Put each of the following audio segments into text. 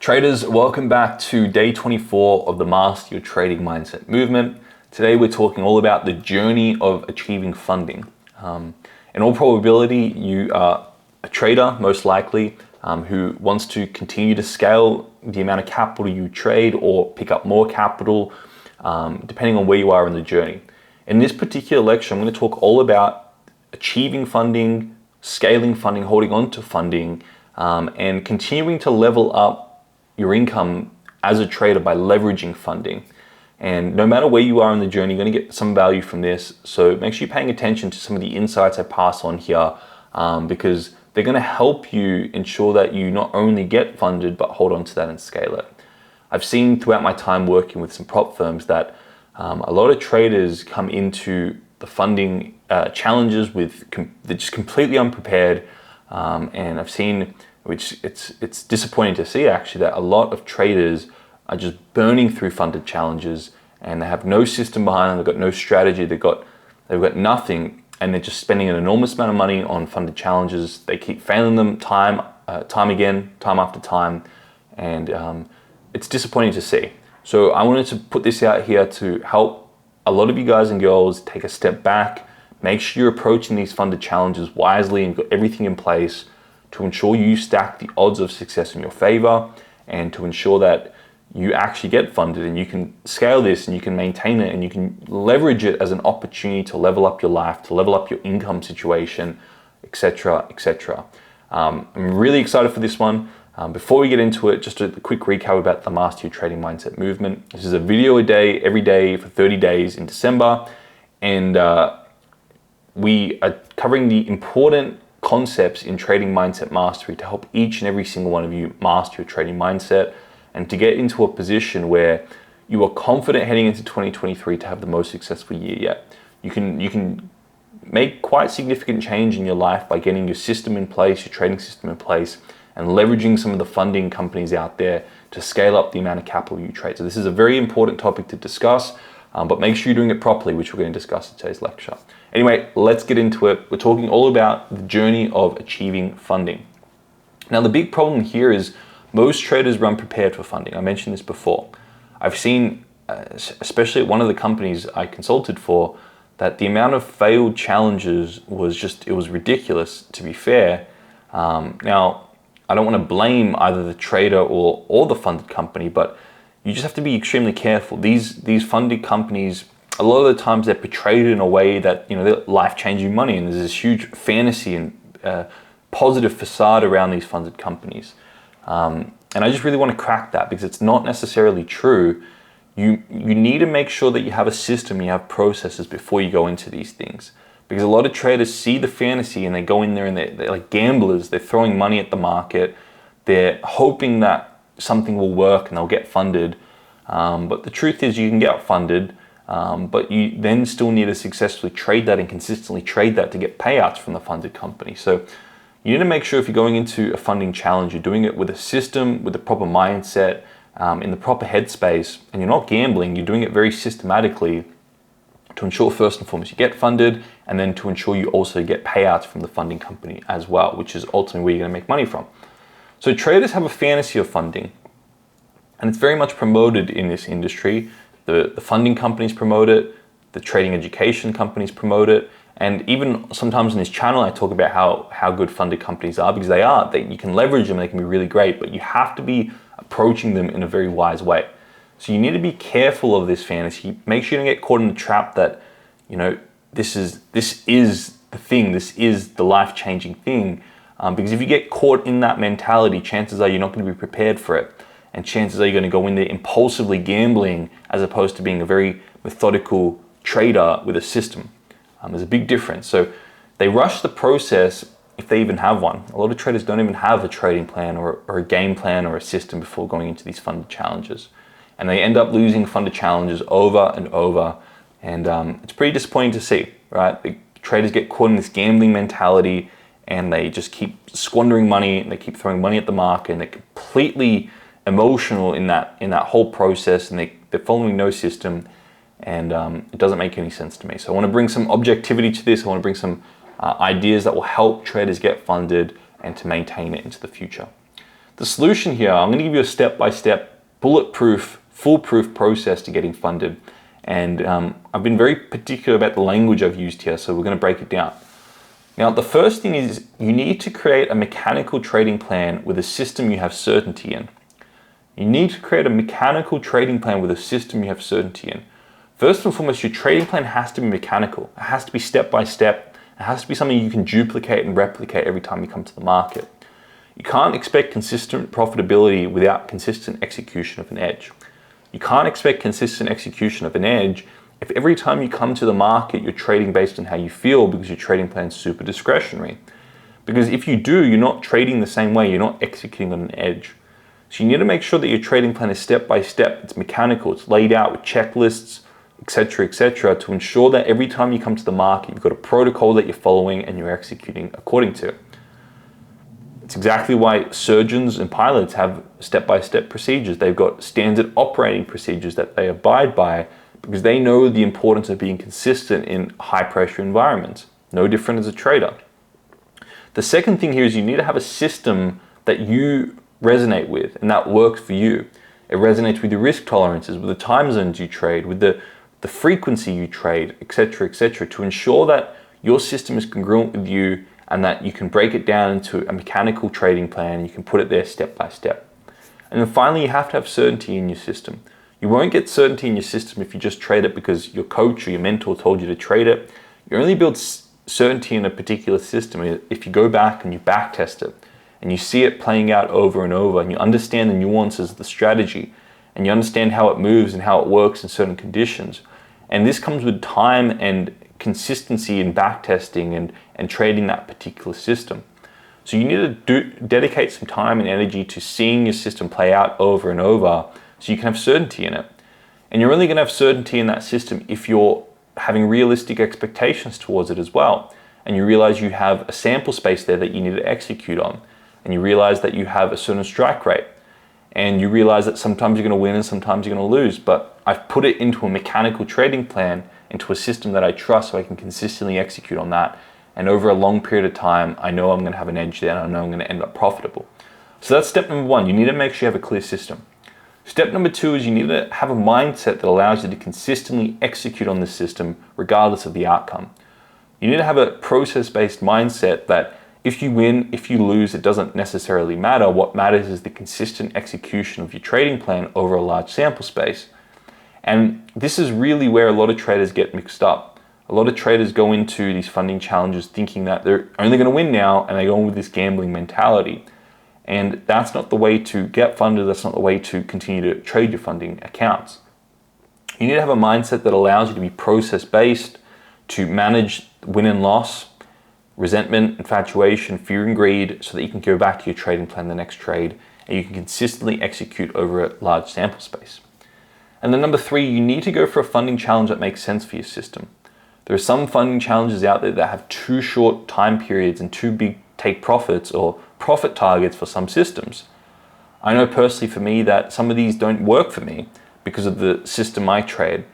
Traders, welcome back to day 24 of the Master Your Trading Mindset movement. Today we're talking all about the journey of achieving funding. In all probability, you are a trader, most likely, who wants to continue to scale the amount of capital you trade or pick up more capital, depending on where you are in the journey. In this particular lecture, I'm going to talk all about achieving funding, scaling funding, holding on to funding, and continuing to level up your income as a trader by leveraging funding. And no matter where you are in the journey, you're going to get some value from this. So make sure you're paying attention to some of the insights I pass on here, because they're going to help you ensure that you not only get funded, but hold on to that and scale it. I've seen throughout my time working with some prop firms that a lot of traders come into the funding challenges they're just completely unprepared. And I've seen, which it's disappointing to see actually, that a lot of traders are just burning through funded challenges and they have no system behind them, they've got no strategy, they've got nothing, and they're just spending an enormous amount of money on funded challenges. They keep failing them time after time, and it's disappointing to see. So I wanted to put this out here to help a lot of you guys and girls take a step back, make sure you're approaching these funded challenges wisely and got everything in place to ensure you stack the odds of success in your favor, and to ensure that you actually get funded and you can scale this and you can maintain it and you can leverage it as an opportunity to level up your life, to level up your income situation, etc., etc. I'm really excited for this one. Before we get into it, just a quick recap about the Master Your Trading Mindset movement. This is a video a day, every day for 30 days in December, and we are covering the important concepts in trading mindset mastery to help each and every single one of you master your trading mindset and to get into a position where you are confident heading into 2023 to have the most successful year yet. You can make quite significant change in your life by getting your system in place, your trading system in place, and leveraging some of the funding companies out there to scale up the amount of capital you trade. So this is a very important topic to discuss, but make sure you're doing it properly, which we're going to discuss in today's lecture. Anyway, let's get into it. We're talking all about the journey of achieving funding. Now, the big problem here is most traders run prepared for funding. I mentioned this before. I've seen, especially at one of the companies I consulted for, that the amount of failed challenges it was ridiculous, to be fair. Now, I don't want to blame either the trader or the funded company, but you just have to be extremely careful. These funded companies, a lot of the times they're portrayed in a way that, they're life-changing money, and there's this huge fantasy and positive facade around these funded companies. And I just really want to crack that because it's not necessarily true. You need to make sure that you have a system, you have processes before you go into these things. Because a lot of traders see the fantasy and they go in there and they're like gamblers. They're throwing money at the market. They're hoping that something will work and they'll get funded. But the truth is you can get funded, but you then still need to successfully trade that and consistently trade that to get payouts from the funded company. So you need to make sure if you're going into a funding challenge, you're doing it with a system, with the proper mindset, in the proper headspace, and you're not gambling, you're doing it very systematically to ensure first and foremost you get funded, and then to ensure you also get payouts from the funding company as well, which is ultimately where you're going to make money from. So traders have a fantasy of funding, and it's very much promoted in this industry. The funding companies promote it, the trading education companies promote it, and even sometimes in this channel I talk about how good funded companies are, because they are. You can leverage them, they can be really great, but you have to be approaching them in a very wise way. So you need to be careful of this fantasy. Make sure you don't get caught in the trap that, this is the thing, this is the life-changing thing. Because if you get caught in that mentality, chances are you're not going to be prepared for it. And chances are you're going to go in there impulsively gambling as opposed to being a very methodical trader with a system. There's a big difference. So they rush the process if they even have one. A lot of traders don't even have a trading plan or a game plan or a system before going into these funded challenges. And they end up losing funded challenges over and over. And it's pretty disappointing to see, right? The traders get caught in this gambling mentality and they just keep squandering money and they keep throwing money at the market, and they're completely emotional in that whole process, and they're following no system, and it doesn't make any sense to me. So I want to bring some objectivity to this. I want to bring some ideas that will help traders get funded and to maintain it into the future. The solution here, I'm going to give you a step-by-step, bulletproof, foolproof process to getting funded. And I've been very particular about the language I've used here, so we're going to break it down. Now, the first thing is you need to create a mechanical trading plan with a system you have certainty in. You need to create a mechanical trading plan with a system you have certainty in. First and foremost, your trading plan has to be mechanical. It has to be step-by-step. It has to be something you can duplicate and replicate every time you come to the market. You can't expect consistent profitability without consistent execution of an edge. You can't expect consistent execution of an edge if every time you come to the market, you're trading based on how you feel because your trading plan is super discretionary. Because if you do, you're not trading the same way, you're not executing on an edge. So you need to make sure that your trading plan is step by step, it's mechanical, it's laid out with checklists, etc., to ensure that every time you come to the market, you've got a protocol that you're following and you're executing according to. It's exactly why surgeons and pilots have step-by-step procedures. They've got standard operating procedures that they abide by because they know the importance of being consistent in high-pressure environments. No different as a trader. The second thing here is you need to have a system that you resonate with and that works for you. It resonates with your risk tolerances, with the time zones you trade, with the frequency you trade, etc., to ensure that your system is congruent with you and that you can break it down into a mechanical trading plan. You can put it there step by step. And then finally, you have to have certainty in your system. You won't get certainty in your system if you just trade it because your coach or your mentor told you to trade it. You only build certainty in a particular system if you go back and you back test it and you see it playing out over and over and you understand the nuances of the strategy and you understand how it moves and how it works in certain conditions. And this comes with time and consistency in back testing and trading that particular system. So you need to dedicate some time and energy to seeing your system play out over and over so you can have certainty in it. And you're only going to have certainty in that system if you're having realistic expectations towards it as well. And you realize you have a sample space there that you need to execute on. And you realize that you have a certain strike rate. And you realize that sometimes you're going to win and sometimes you're going to lose. But I've put it into a mechanical trading plan, into a system that I trust so I can consistently execute on that. And over a long period of time, I know I'm going to have an edge there and I know I'm going to end up profitable. So that's step number one. You need to make sure you have a clear system. Step number two is you need to have a mindset that allows you to consistently execute on this system regardless of the outcome. You need to have a process-based mindset that if you win, if you lose, it doesn't necessarily matter. What matters is the consistent execution of your trading plan over a large sample space. And this is really where a lot of traders get mixed up. A lot of traders go into these funding challenges thinking that they're only going to win now, and they go in with this gambling mentality. And that's not the way to get funded. That's not the way to continue to trade your funding accounts. You need to have a mindset that allows you to be process-based, to manage win and loss, resentment, infatuation, fear and greed, so that you can go back to your trading plan the next trade and you can consistently execute over a large sample space. And then number three, you need to go for a funding challenge that makes sense for your system. There are some funding challenges out there that have too short time periods and too big take profits or profit targets for some systems. I know personally for me that some of these don't work for me because of the system I trade.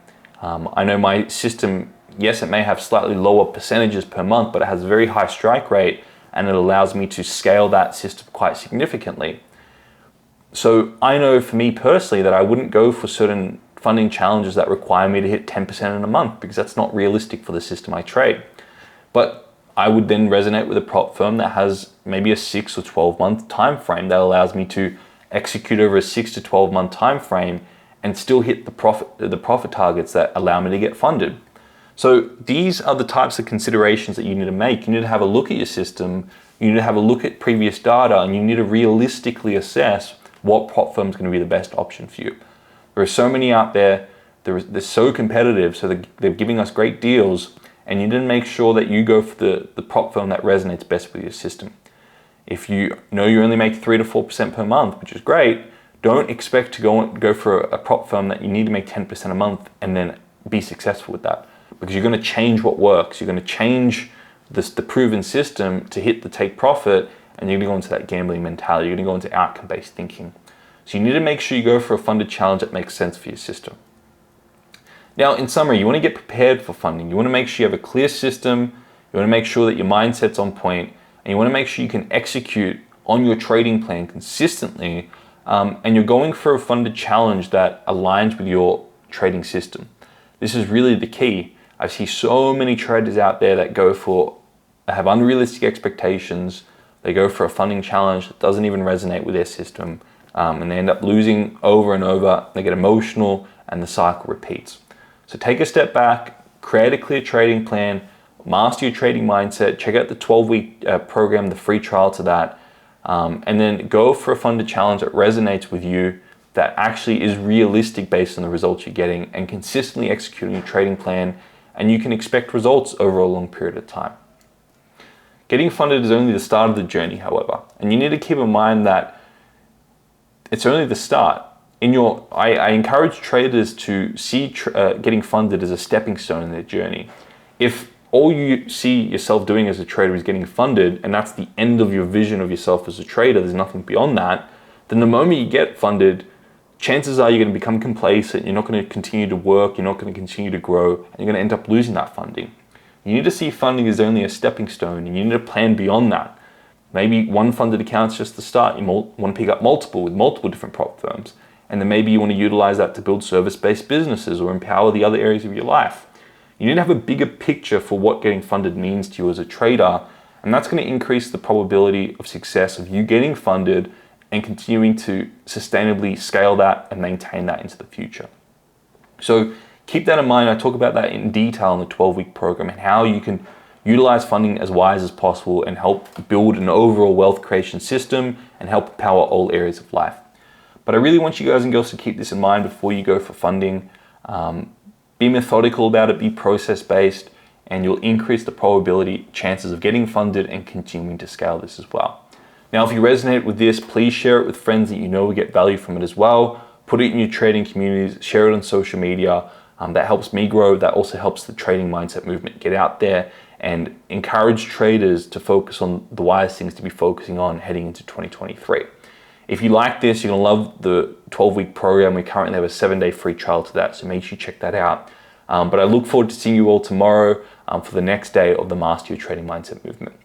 I know my system, yes, it may have slightly lower percentages per month, but it has a very high strike rate and it allows me to scale that system quite significantly. So I know for me personally that I wouldn't go for certain funding challenges that require me to hit 10% in a month because that's not realistic for the system I trade. But I would then resonate with a prop firm that has maybe a 6 or 12 month time frame that allows me to execute over a 6 to 12 month time frame and still hit the profit targets that allow me to get funded. So these are the types of considerations that you need to make. You need to have a look at your system, you need to have a look at previous data, and you need to realistically assess what prop firm is going to be the best option for you. There are so many out there, they're so competitive, so they're giving us great deals, and you need to make sure that you go for the prop firm that resonates best with your system. If you know you only make 3 to 4% per month, which is great, don't expect to go for a prop firm that you need to make 10% a month and then be successful with that. Because you're going to change what works. You're going to change the proven system to hit the take profit, and you're going to go into that gambling mentality. You're going to go into outcome-based thinking. So you need to make sure you go for a funded challenge that makes sense for your system. Now, in summary, you want to get prepared for funding. You want to make sure you have a clear system. You want to make sure that your mindset's on point, and you want to make sure you can execute on your trading plan consistently, and you're going for a funded challenge that aligns with your trading system. This is really the key. I see so many traders out there that have unrealistic expectations. They go for a funding challenge that doesn't even resonate with their system, and they end up losing over and over. They get emotional, and the cycle repeats. So take a step back, create a clear trading plan, master your trading mindset, check out the 12-week program, the free trial to that, and then go for a funded challenge that resonates with you, that actually is realistic based on the results you're getting, and consistently executing your trading plan, and you can expect results over a long period of time. Getting funded is only the start of the journey, however, and you need to keep in mind that it's only the start. I encourage traders to see getting funded as a stepping stone in their journey. If all you see yourself doing as a trader is getting funded, and that's the end of your vision of yourself as a trader, there's nothing beyond that, then the moment you get funded, chances are you're going to become complacent, you're not going to continue to work, you're not going to continue to grow, and you're going to end up losing that funding. You need to see funding as only a stepping stone, and you need to plan beyond that. Maybe one funded account's just the start. You want to pick up multiple with multiple different prop firms, and then maybe you want to utilize that to build service-based businesses or empower the other areas of your life. You need to have a bigger picture for what getting funded means to you as a trader, and that's going to increase the probability of success of you getting funded and continuing to sustainably scale that and maintain that into the future. So keep that in mind. I talk about that in detail in the 12-week program and how you can utilize funding as wise as possible and help build an overall wealth creation system and help power all areas of life. But I really want you guys and girls to keep this in mind before you go for funding. Be methodical about it, be process-based, and you'll increase the probability, chances of getting funded and continuing to scale this as well. Now, if you resonate with this, please share it with friends that you know will get value from it as well. Put it in your trading communities, share it on social media. That helps me grow. That also helps the trading mindset movement get out there and encourage traders to focus on the wise things to be focusing on heading into 2023. If you like this, you're going to love the 12-week program. We currently have a 7-day free trial to that, so make sure you check that out. But I look forward to seeing you all tomorrow for the next day of the Master Your Trading Mindset movement.